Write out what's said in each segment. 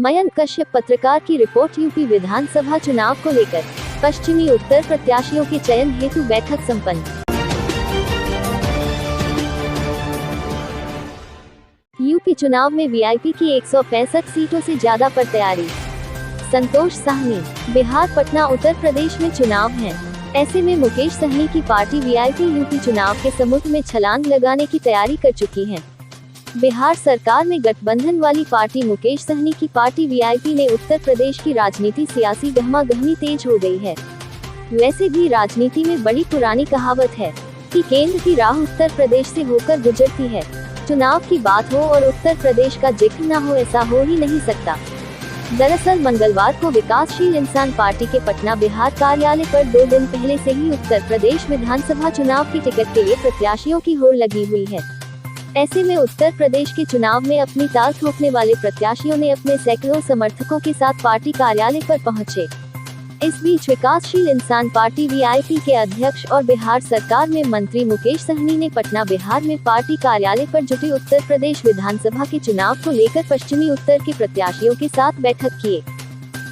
मयंक कश्यप पत्रकार की report. UP विधानसभा चुनाव को लेकर पश्चिमी उत्तर प्रत्याशियों के चयन हेतु बैठक संपन्न। यूपी चुनाव में वीआईपी की 165 सीटों से ज्यादा पर तैयारी। संतोष साहनी। बिहार, पटना, उत्तर प्रदेश में चुनाव हैं। ऐसे में मुकेश सहनी की पार्टी वीआईपी यूपी चुनाव के समुद्र में छलांग लगाने की तैयारी कर चुकी है। बिहार सरकार में गठबंधन वाली पार्टी मुकेश सहनी की पार्टी वीआईपी ने उत्तर प्रदेश की राजनीति सियासी गहमागहमी तेज हो गई है। वैसे भी राजनीति में बड़ी पुरानी कहावत है कि केंद्र की राह उत्तर प्रदेश से होकर गुजरती है। चुनाव की बात हो और उत्तर प्रदेश का जिक्र न हो, ऐसा हो ही नहीं सकता। दरअसल मंगलवार को विकासशील इंसान पार्टी के पटना बिहार कार्यालय पर 2 दिन पहले से ही उत्तर प्रदेश विधानसभा चुनाव की टिकट के लिए प्रत्याशियों की होड़ लगी हुई है। ऐसे में उत्तर प्रदेश के चुनाव में अपनी ताल ठोकने वाले प्रत्याशियों ने अपने सैकड़ों समर्थकों के साथ पार्टी कार्यालय पर पहुंचे। इस बीच विकासशील इंसान पार्टी वीआईपी के अध्यक्ष और बिहार सरकार में मंत्री मुकेश सहनी ने पटना बिहार में पार्टी कार्यालय पर जुटे उत्तर प्रदेश विधानसभा के चुनाव को लेकर पश्चिमी उत्तर के प्रत्याशियों के साथ बैठक किए।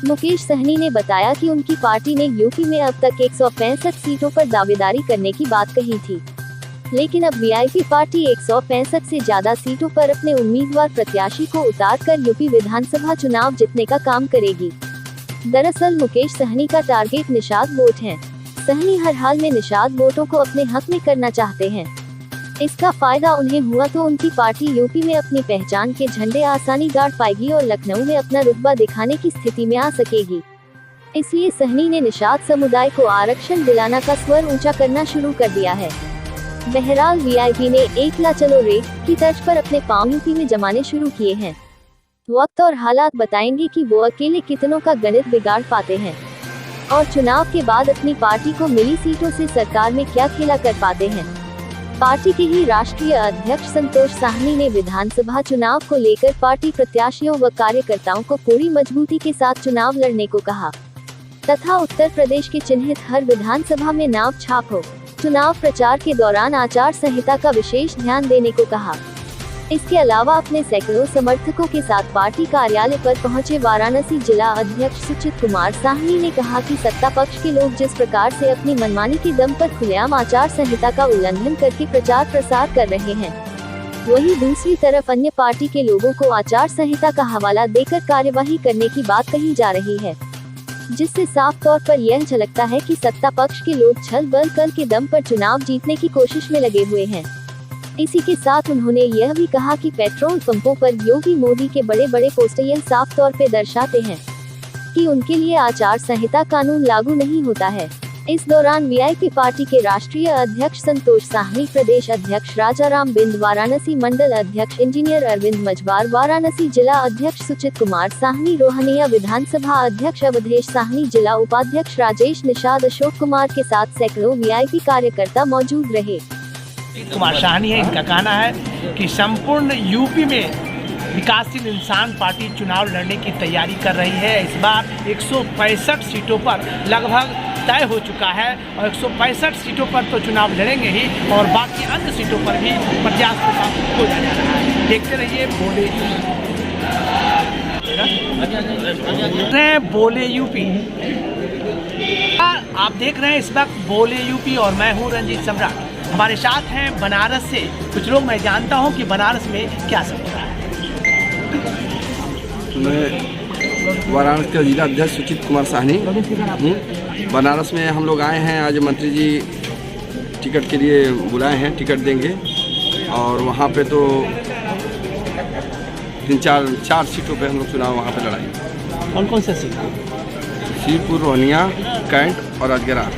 मुकेश सहनी ने बताया कि उनकी पार्टी ने यूपी में अब तक 165 सीटों पर दावेदारी करने की बात कही थी, लेकिन अब वीआईपी पार्टी 165 से ज्यादा सीटों पर अपने उम्मीदवार प्रत्याशी को उतार कर यूपी विधानसभा चुनाव जीतने का काम करेगी। दरअसल मुकेश सहनी का टारगेट निषाद वोट है। सहनी हर हाल में निषाद वोटों को अपने हक में करना चाहते हैं। इसका फायदा उन्हें हुआ तो उनकी पार्टी यूपी में अपनी पहचान के झंडे आसानी गाड़ पाएगी और लखनऊ में अपना रुतबा दिखाने की स्थिति में आ सकेगी। इसलिए सहनी ने निषाद समुदाय को आरक्षण दिलाना का स्वर ऊंचा करना शुरू कर दिया है। बहरहाल वीआईपी ने एकला चलो रे की तर्ज पर अपने पांव यूपी में जमाने शुरू किए हैं। वक्त और हालात बताएंगे कि वो अकेले कितनों का गणित बिगाड़ पाते हैं और चुनाव के बाद अपनी पार्टी को मिली सीटों से सरकार में क्या खेला कर पाते हैं। पार्टी के ही राष्ट्रीय अध्यक्ष संतोष साहनी ने विधानसभा चुनाव को लेकर पार्टी प्रत्याशियों व कार्यकर्ताओं को पूरी मजबूती के साथ चुनाव लड़ने को कहा तथा उत्तर प्रदेश के चिन्हित हर विधानसभा में नाम छाप हो। चुनाव प्रचार के दौरान आचार संहिता का विशेष ध्यान देने को कहा। इसके अलावा अपने सैकड़ों समर्थकों के साथ पार्टी कार्यालय पर पहुंचे वाराणसी जिला अध्यक्ष सुचित कुमार साहनी ने कहा कि सत्ता पक्ष के लोग जिस प्रकार से अपनी मनमानी के दम पर खुलेआम आचार संहिता का उल्लंघन करके प्रचार प्रसार कर रहे हैं, वहीं दूसरी तरफ अन्य पार्टी के लोगों को आचार संहिता का हवाला देकर कार्यवाही करने की बात कही जा रही है, जिससे साफ तौर पर यह झलकता है कि सत्ता पक्ष के लोग छल बल कल के दम पर चुनाव जीतने की कोशिश में लगे हुए हैं। इसी के साथ उन्होंने यह भी कहा कि पेट्रोल पंपों पर योगी मोदी के बड़े बड़े पोस्टर यह साफ तौर पे दर्शाते हैं कि उनके लिए आचार संहिता कानून लागू नहीं होता है। इस दौरान वीआईपी पार्टी के राष्ट्रीय अध्यक्ष संतोष साहनी, प्रदेश अध्यक्ष राजाराम बिंद, वाराणसी मंडल अध्यक्ष इंजीनियर अरविंद मजबार, वाराणसी जिला अध्यक्ष सुचित कुमार साहनी, रोहनिया विधानसभा अध्यक्ष अवधेश साहनी, जिला उपाध्यक्ष राजेश निषाद, अशोक कुमार के साथ सैकड़ों वीआईपी कार्यकर्ता मौजूद रहे। कुमार साहनी है, इनका कहना है कि संपूर्ण यूपी में विकासशील इंसान पार्टी चुनाव लड़ने की तैयारी कर रही है। इस बार 165 सीटों पर लगभग तय हो चुका है और 165 सीटों पर तो चुनाव लड़ेंगे ही और बाकी अन्य सीटों पर भी प्रयास हो जा रहा है। देखते रहिए बोले यूपी। आप देख रहे हैं इस वक्त बोले यूपी और मैं हूँ रंजीत सम्राट। हमारे साथ हैं बनारस से कुछ लोग। मैं जानता हूँ कि बनारस में क्या सब हो रहा है। मैं वाराणसी के जिला अध्यक्ष सुचित कुमार साहनी हूँ। बनारस में हम लोग आए हैं, आज मंत्री जी टिकट के लिए बुलाए हैं, टिकट देंगे और वहाँ पे तो 4 सीटों पे हम लोग चुनाव वहाँ पे लड़ाएंगे। कौन कौन से सीट? सीरपुर, रोहनिया, कैंट और अजगरा।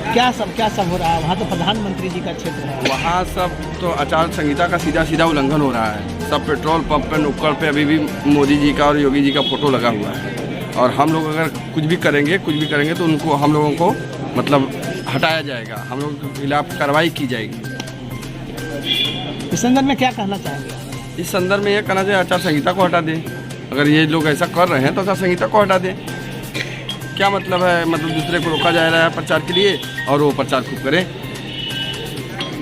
क्या सब हो रहा है वहाँ? तो प्रधानमंत्री जी का क्षेत्र है। वहाँ सब तो आचार संहिता का सीधा उल्लंघन हो रहा है। सब पेट्रोल पंप पे नुक्कड़ पे अभी भी मोदी जी का और योगी जी का फोटो लगा हुआ है और हम लोग अगर कुछ भी करेंगे तो उनको हम लोगों को मतलब हटाया जाएगा, हम लोगों के खिलाफ कार्रवाई की जाएगी। इस संदर्भ में क्या कहना चाहेंगे? इस संदर्भ में यह कहना चाहिए आचार संहिता को हटा दें। अगर ये लोग ऐसा कर रहे हैं तो आचार संहिता को हटा दें। क्या मतलब है? मतलब दूसरे को रोका जा रहा है प्रचार के लिए और वो प्रचार खूब करें।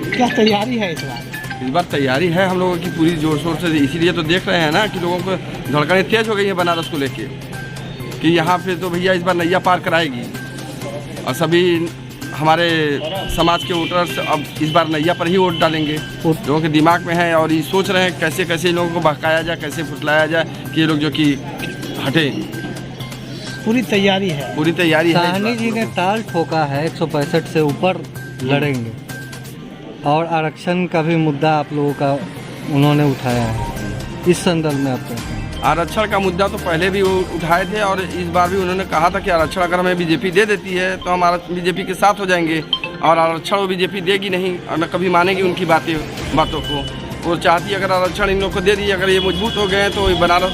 क्या तैयारी है इस बार? इस बार तैयारी है हम लोगों की पूरी जोर शोर से, इसीलिए तो देख रहे हैं ना कि लोगों को धड़कनें तेज हो गई हैं बनारस को लेके कि यहाँ पे तो भैया इस बार नैया पार कराएगी। और सभी हमारे समाज के वोटर्स अब इस बार नैया पर ही वोट डालेंगे। लोगों के दिमाग में है और ये सोच रहे हैं कैसे कैसे इन लोगों को बहकाया जाए, कैसे फुसलाया जाए कि ये लोग जो कि हटे। पूरी तैयारी है, पूरी तैयारी है। साहनी जी ने ताल ठोका है 165 से ऊपर लड़ेंगे और आरक्षण का भी मुद्दा आप लोगों का उन्होंने उठाया है। इस संदर्भ में आप आरक्षण का मुद्दा तो पहले भी वो उठाए थे और इस बार भी उन्होंने कहा था कि आरक्षण अगर हमें बीजेपी दे देती है तो हम बीजेपी के साथ हो जाएंगे, और आरक्षण वो बीजेपी देगी नहीं और न कभी मानेगी उनकी बातों को। वो चाहती अगर आरक्षण इन लोग को दे दी, अगर ये मजबूत हो गए तो बनारस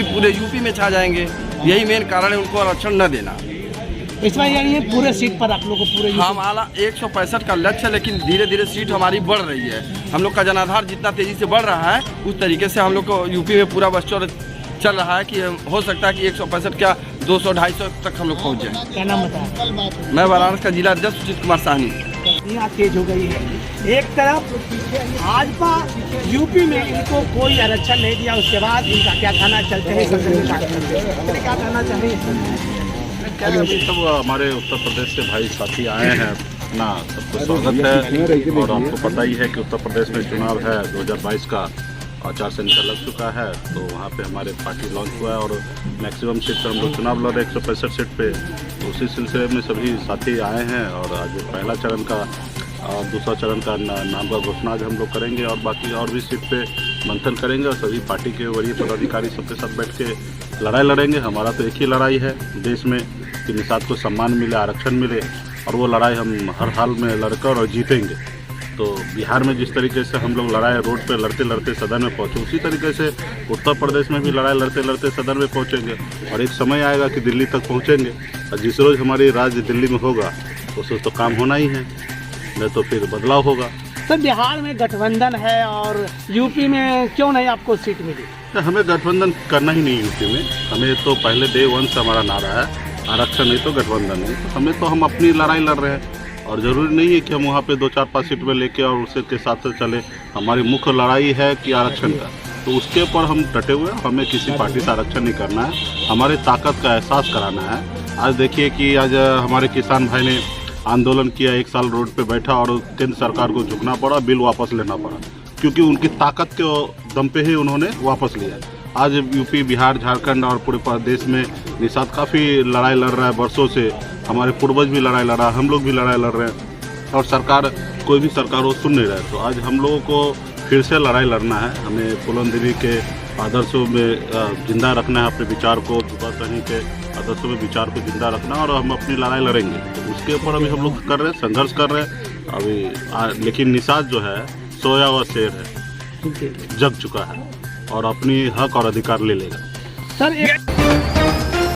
पूरे यूपी में छा जाएंगे। यही मेन कारण है उनको आरक्षण न देना। इस बार यानी पूरे सीट पर आप लोग को पूरे हमारा 165 का लक्ष्य है, लेकिन धीरे धीरे सीट हमारी बढ़ रही है। हम लोग का जनाधार जितना तेजी से बढ़ रहा है उस तरीके से हम लोग को यूपी में पूरा बस्तर चल रहा है कि हो सकता है कि 165 क्या 200-250 तक हम लोग पहुँच जाए। क्या नाम बताया? मैं बनारस का जिला अध्यक्ष सुजीत कुमार साहनी। यहाँ तेज हो गई है। एक तरफ भाजपा यूपी में इनको कोई आरक्षण नहीं दिया, उसके बाद इनका क्या कहना चलते हैं, क्या कहना चाहिए? अभी सब हमारे उत्तर प्रदेश के भाई साथी आए हैं, अपना सबको स्वागत है। और आपको पता ही है कि उत्तर प्रदेश में चुनाव है 2022 का, आचार संहिता लग चुका है, तो वहाँ पे हमारे पार्टी लॉन्च हुआ है और मैक्सिमम सीट पर हम लोग चुनाव लड़ रहे 165 सीट पे। तो उसी सिलसिले में सभी साथी आए हैं और आज पहला चरण का और दूसरा चरण का नाम का घोषणा आज हम लोग करेंगे और बाकी और भी सीट पे मंथन करेंगे और सभी पार्टी के वरीय पदाधिकारी सबके साथ बैठ के लड़ाई लड़ेंगे। हमारा तो एक ही लड़ाई है देश में कि निषाद को सम्मान मिले, आरक्षण मिले, और वो लड़ाई हम हर हाल में लड़कर और जीतेंगे। तो बिहार में जिस तरीके से हम लोग लड़ाई रोड पे लड़ते लड़ते सदन में पहुँचे, उसी तरीके से उत्तर प्रदेश में भी लड़ाई लड़ते लड़ते सदन में पहुँचेंगे और एक समय आएगा कि दिल्ली तक पहुँचेंगे। और जिस रोज़ हमारी राज्य दिल्ली में होगा उस रोज़ तो काम होना ही है, नहीं तो फिर बदलाव होगा। सर, बिहार में गठबंधन है और यूपी में क्यों नहीं आपको सीट मिली? हमें गठबंधन करना ही नहीं यूपी में। हमें तो पहले डे 1 से हमारा नारा है आरक्षण नहीं तो गठबंधन नहीं। तो हमें तो हम अपनी लड़ाई लड़ रहे हैं और ज़रूरी नहीं है कि हम वहाँ पे 2-4-5 सीट में लेके और उसके के साथ चले। हमारी मुख्य लड़ाई है कि आरक्षण का, तो उसके ऊपर हम डटे हुए हैं। हमें किसी पार्टी से आरक्षण नहीं करना है, हमारी ताकत का एहसास कराना है। आज देखिए कि आज हमारे किसान भाई ने आंदोलन किया, 1 साल रोड पे बैठा और केंद्र सरकार को झुकना पड़ा, बिल वापस लेना पड़ा, क्योंकि उनकी ताकत के दम पे ही उन्होंने वापस लिया। आज यूपी, बिहार, झारखंड और पूरे प्रदेश में निषाद काफ़ी लड़ाई लड़ रहा है वर्षों से। हमारे पूर्वज भी लड़ाई लड़ रहा है, हम लोग भी लड़ाई लड़ रहे हैं और सरकार, कोई भी सरकार वो सुन नहीं रहा है। तो आज हम लोगों को फिर से लड़ाई लड़ना है। हमें फूलन देवी के आदर्शों में जिंदा रखना है, अपने विचार को, दुबा साहनी के आदर्शों में विचार को जिंदा रखना और हम अपनी लड़ाई लड़ेंगे। तो उसके ऊपर अभी हम लोग कर रहे हैं, संघर्ष कर रहे हैं अभी। लेकिन निषाद जो है सोया हुआ शेर है, जग चुका है और अपनी हक और अधिकार ले लेगा। सर,